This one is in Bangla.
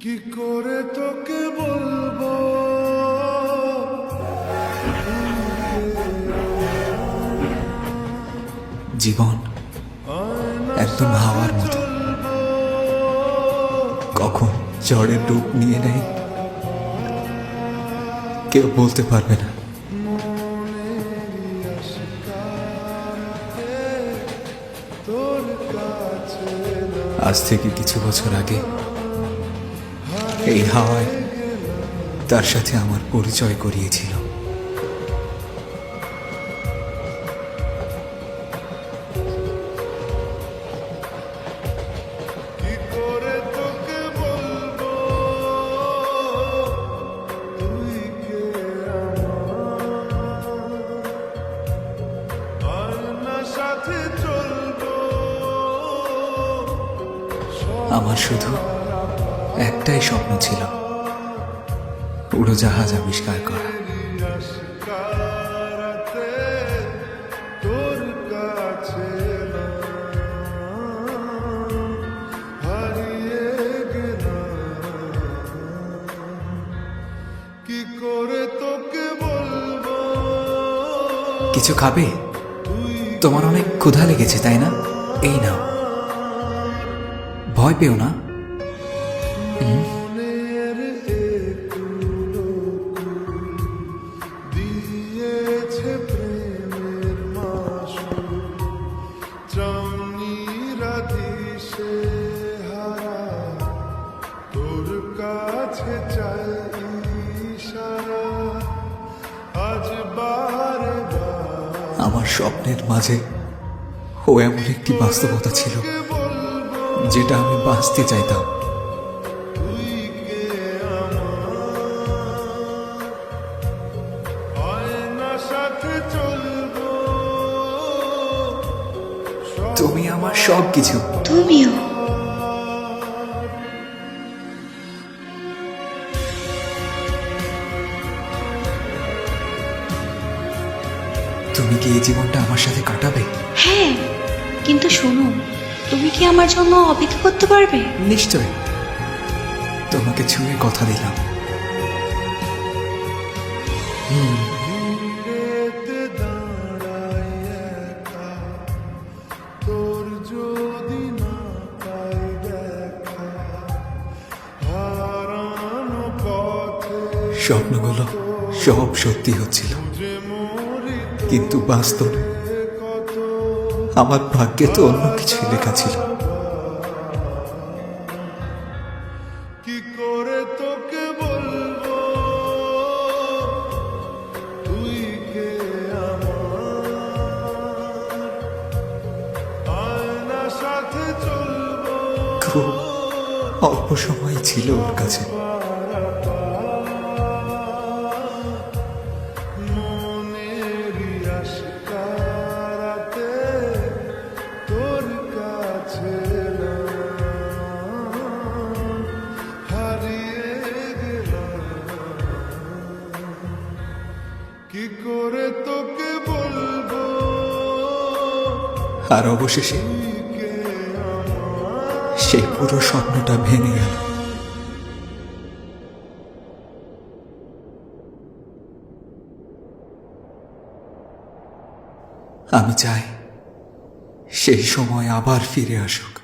কি করে তোকে বলবো জীবন একদম হাওয়ার মতো, কখন ঝড়ের রূপ নিয়ে নেয় কেউ বলতে পারবে না। আজ থেকে কিছু বছর আগে এই হাওয়ায় তার সাথে আমার পরিচয় করিয়েছিল। কি করে তোকে বলবো তুই কে আমার সাথে চলবো। আমার শুধু একটাই স্বপ্ন ছিল, উড়োজাহাজ আবিষ্কার করা। আশকারাতে তোর কাছে হারিয়ে গেলাম। কি করে তোকে বলবো কিছু খাবে? তোমার অনেক ক্ষুধা লেগেছে তাই না? এই নাও, ভয় পেও না। মনের একুলো দিয়েছে প্রেমের মাসুল, চাউনিরা দিশে হারা তোর কাছে চাই ইশারা। আজ বারে আমার স্বপ্নের মাঝে ও এমন একটি বাস্তবতা ছিল যেটা আমি বাঁচতে চাইতাম। তুই কে আমার সাথে চলবো। তুমি আমার সব কিছু। তুমিও। তুমি কি এই জীবনটা আমার সাথে কাটাবে? হ্যাঁ, কিন্তু শোনো, তুমি কি আমার জন্য অপেক্ষা করতে পারবে? নিশ্চয়, তোমাকে ছুঁয়ে কথা দিলাম। ভিড়েতে দাঁড়াই একা, তোর যদি না পাই দেখা, হারানো পথে স্বপ্নগুলো সব সত্যি হচ্ছিল, যে মরি কিন্তু বাস্তবে কত আমার ভাগ্যে তো অন্য কিছুই লেখা ছিল। কি করে তোকে বলবো তুই কে আমার আয়না সাথে চলবো। খুব অল্প সময় ছিল ওর কাছে, মনেরই আশকারাতে তোর কাছে হারিয়ে গেলাম। কি করে তোকে বলবো আর অবশেষে সেই পুরো স্বপ্নটা ভেঙে গেল। আমি চাই সেই সময় আবার ফিরে আসুক।